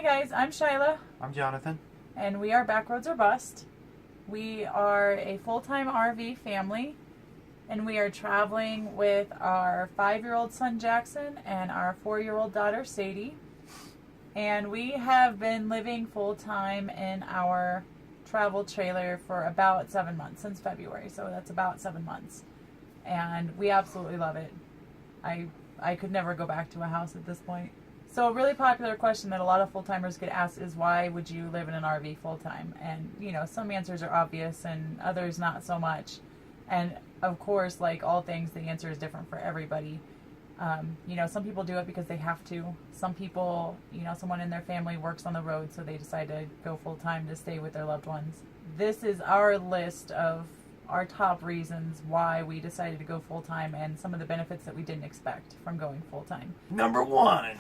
guys, I'm Shyla, I'm Jonathan. and we are Backroads or Bust. We are a full-time RV family, and we are traveling with our 5-year-old son Jackson and our 4-year-old daughter Sadie. And we have been living full-time in our travel trailer for about 7 months, since February, so that's about 7 months. And we absolutely love it. I could never go back to a house at this point. So a really popular question that a lot of full-timers get asked is, why would you live in an RV full-time? And, you know, some answers are obvious and others not so much. And, of course, like all things, the answer is different for everybody. You know, some people do it because they have to. Some people, you know, someone in their family works on the road, so they decide to go full-time to stay with their loved ones. This is our list of our top reasons why we decided to go full-time and some of the benefits that we didn't expect from going full-time. Number 1.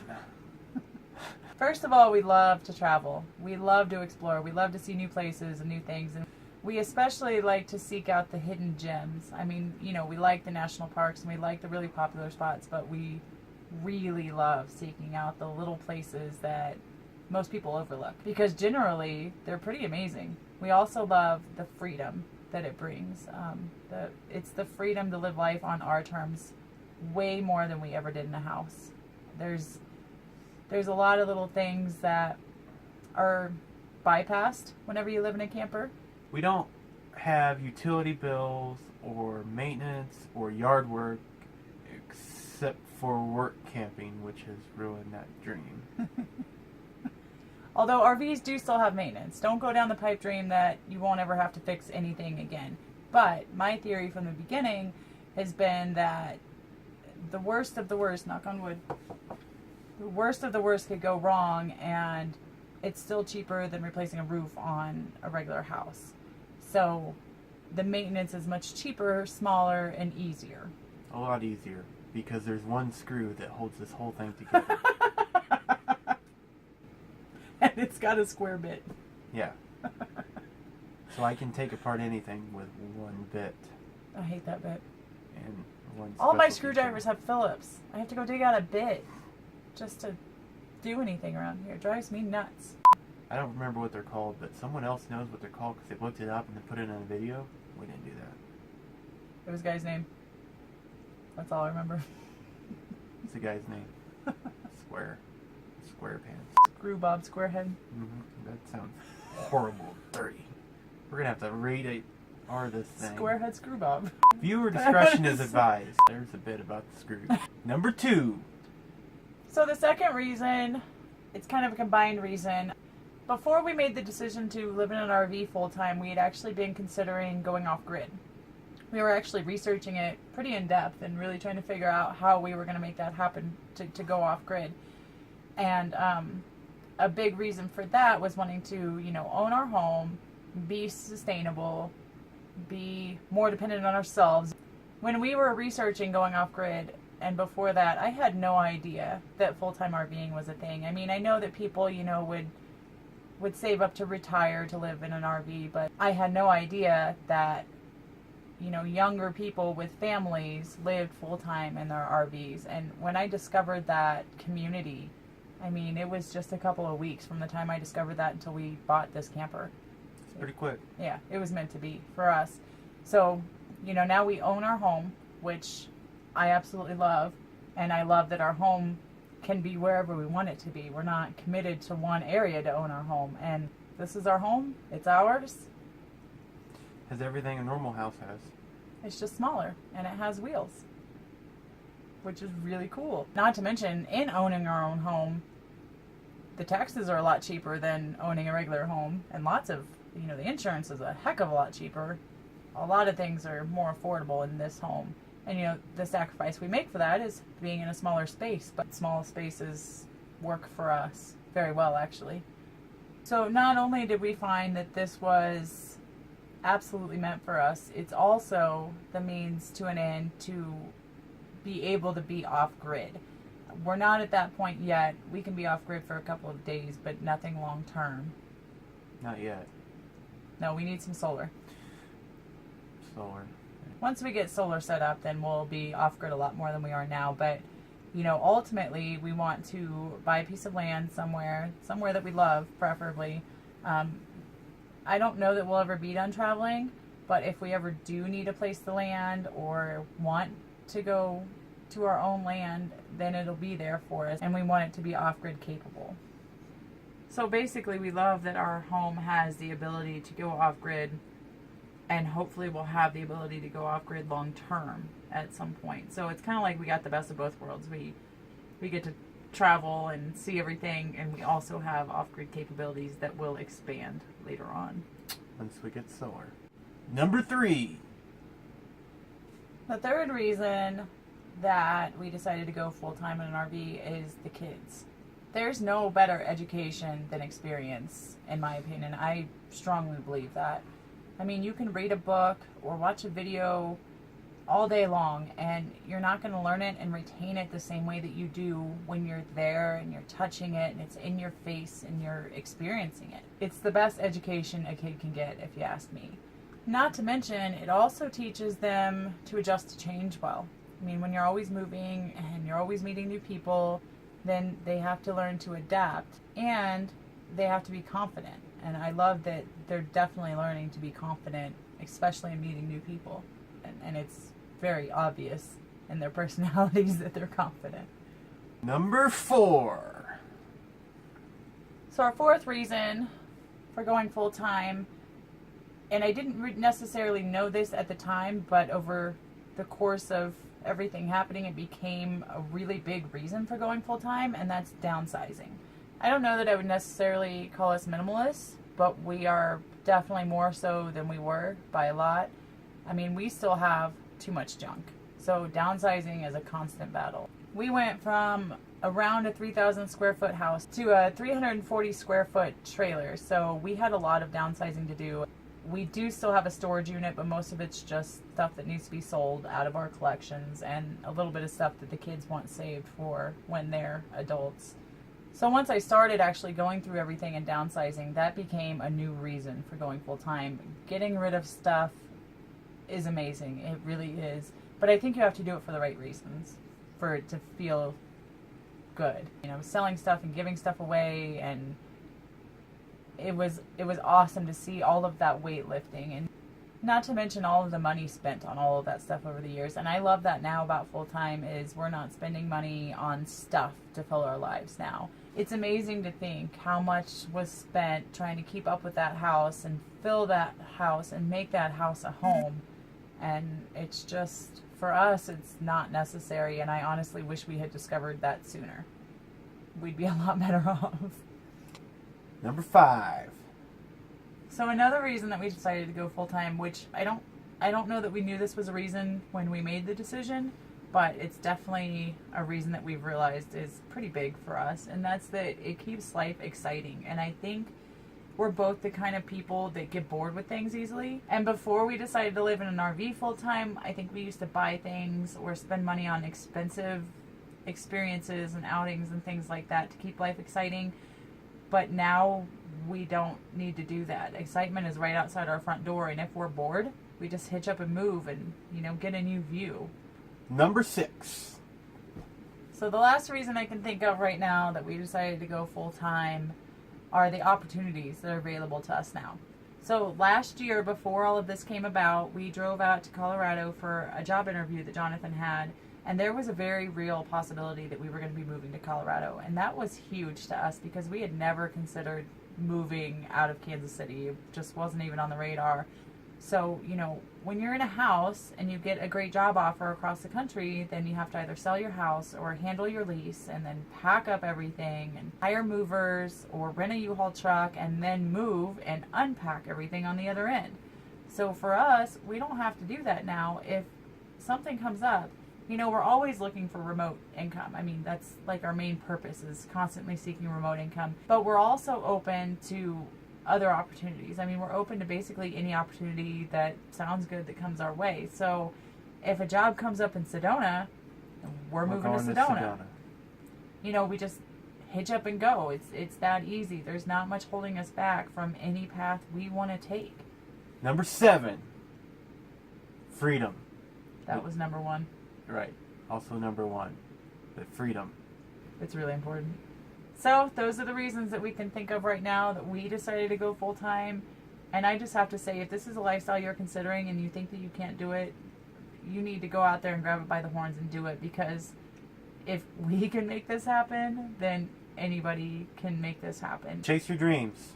First of all, we love to travel. We love to explore. We love to see new places and new things. And we especially like to seek out the hidden gems. I mean, you know, we like the national parks and we like the really popular spots, but we really love seeking out the little places that most people overlook, because generally they're pretty amazing. We also love the freedom that it brings. It's the freedom to live life on our terms way more than we ever did in a house. There's a lot of little things that are bypassed whenever you live in a camper. We don't have utility bills or maintenance or yard work except for work camping, which has ruined that dream. Although RVs do still have maintenance. Don't go down the pipe dream that you won't ever have to fix anything again. But my theory from the beginning has been that the worst of the worst, knock on wood, the worst of the worst could go wrong, and it's still cheaper than replacing a roof on a regular house. So the maintenance is much cheaper, smaller, and easier. A lot easier, because there's one screw that holds this whole thing together. And it's got a square bit. Yeah. So I can take apart anything with one bit. I hate that bit. And one all my special screwdrivers feature. have Phillips. I have to go dig out a bit just to do anything around here. It drives me nuts. I don't remember what they're called, but someone else knows what they're called because they looked it up and then put it in a video. We didn't do that. It was a guy's name. That's all I remember. It's the guy's name. Square. Square pants. Screw Bob Squarehead. That sounds horrible. Dirty. We're going to have to rate it or this thing. Squarehead Screw Bob. Viewer discretion is advised. There's a bit about the screw. Number 2. So the second reason, it's kind of a combined reason. Before we made the decision to live in an RV full-time, we had actually been considering going off-grid. We were actually researching it pretty in-depth and really trying to figure out how we were going to make that happen to go off-grid. And a big reason for that was wanting to, you know, own our home, be sustainable, be more dependent on ourselves. When we were researching going off-grid, and before that, I had no idea that full-time RVing was a thing. I mean, I know that people, you know, would save up to retire to live in an RV, but I had no idea that, you know, younger people with families lived full-time in their RVs. And when I discovered that community, I mean, it was just a couple of weeks from the time I discovered that until we bought this camper. It's pretty quick. Yeah, it was meant to be for us. So, you know, now we own our home, which I absolutely love. And I love that our home can be wherever we want it to be. We're not committed to one area to own our home. And this is our home. It's ours. Has everything a normal house has. It's just smaller, and it has wheels, which is really cool. Not to mention, in owning our own home, the taxes are a lot cheaper than owning a regular home, and lots of, you know, the insurance is a heck of a lot cheaper. A lot of things are more affordable in this home. And, you know, the sacrifice we make for that is being in a smaller space, but small spaces work for us very well, actually. So not only did we find that this was absolutely meant for us, it's also the means to an end to be able to be off-grid. We're not at that point yet. We can be off-grid for a couple of days, but nothing long-term. Not yet. No, we need some solar. Solar. Once we get solar set up, then we'll be off-grid a lot more than we are now. But You know, ultimately, we want to buy a piece of land somewhere that we love, preferably. I don't know that we'll ever be done traveling, but if we ever do need a place to land or want to go to our own land, then it'll be there for us, and we want it to be off-grid capable. So basically, we love that our home has the ability to go off-grid, and hopefully we'll have the ability to go off-grid long-term at some point. So it's kind of like we got the best of both worlds. We get to travel and see everything, and we also have off-grid capabilities that will expand later on. Once we get solar. Number 3. The third reason that we decided to go full-time in an RV is the kids. There's no better education than experience, in my opinion. I strongly believe that. I mean, you can read a book or watch a video all day long, and you're not going to learn it and retain it the same way that you do when you're there and you're touching it and it's in your face and you're experiencing it. It's the best education a kid can get, if you ask me. Not to mention, it also teaches them to adjust to change well. I mean, when you're always moving and you're always meeting new people, then they have to learn to adapt, and they have to be confident. And I love that they're definitely learning to be confident, especially in meeting new people. And it's very obvious in their personalities that they're confident. Number 4. So our fourth reason for going full-time, and I didn't necessarily know this at the time, but over the course of everything happening, it became a really big reason for going full-time, and that's downsizing. I don't know that I would necessarily call us minimalists, but we are definitely more so than we were by a lot. I mean, we still have too much junk. So downsizing is a constant battle. We went from around a 3,000 square foot house to a 340 square foot trailer. So we had a lot of downsizing to do. We do still have a storage unit, but most of it's just stuff that needs to be sold out of our collections and a little bit of stuff that the kids want saved for when they're adults. So once I started actually going through everything and downsizing, that became a new reason for going full time. Getting rid of stuff is amazing. It really is. But I think you have to do it for the right reasons for it to feel good. You know, selling stuff and giving stuff away, and it was awesome to see all of that weight lifting, and not to mention all of the money spent on all of that stuff over the years. And I love that now about full-time is we're not spending money on stuff to fill our lives now. It's amazing to think how much was spent trying to keep up with that house and fill that house and make that house a home. And it's just, for us, it's not necessary, and I honestly wish we had discovered that sooner. We'd be a lot better off. Number 5. So another reason that we decided to go full-time, which I don't know that we knew this was a reason when we made the decision, but it's definitely a reason that we've realized is pretty big for us, and that's that it keeps life exciting. And I think we're both the kind of people that get bored with things easily. And before we decided to live in an RV full-time, I think we used to buy things or spend money on expensive experiences and outings and things like that to keep life exciting. But now we don't need to do that. Excitement is right outside our front door, and if we're bored, we just hitch up and move and, get a new view. Number 6. So the last reason I can think of right now that we decided to go full-time are the opportunities that are available to us now. So last year, before all of this came about, we drove out to Colorado for a job interview that Jonathan had, and there was a very real possibility that we were going to be moving to Colorado. And that was huge to us because we had never considered moving out of Kansas City. It just wasn't even on the radar. So, when you're in a house and you get a great job offer across the country, then you have to either sell your house or handle your lease and then pack up everything and hire movers or rent a U-Haul truck and then move and unpack everything on the other end. So for us, we don't have to do that now. If something comes up, we're always looking for remote income. I mean, that's like our main purpose is constantly seeking remote income. But we're also open to other opportunities. I mean, we're open to basically any opportunity that sounds good that comes our way. So if a job comes up in Sedona, we're moving to Sedona. We just hitch up and go. It's that easy. There's not much holding us back from any path we want to take. Number 7. Freedom. That was number 1. Right. Also number 1. the freedom. It's really important. So those are the reasons that we can think of right now that we decided to go full time. And I just have to say, if this is a lifestyle you're considering and you think that you can't do it, you need to go out there and grab it by the horns and do it, because if we can make this happen, then anybody can make this happen. Chase your dreams.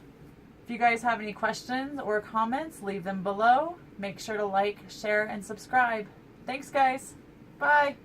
If you guys have any questions or comments, leave them below. Make sure to like, share, and subscribe. Thanks, guys. Bye.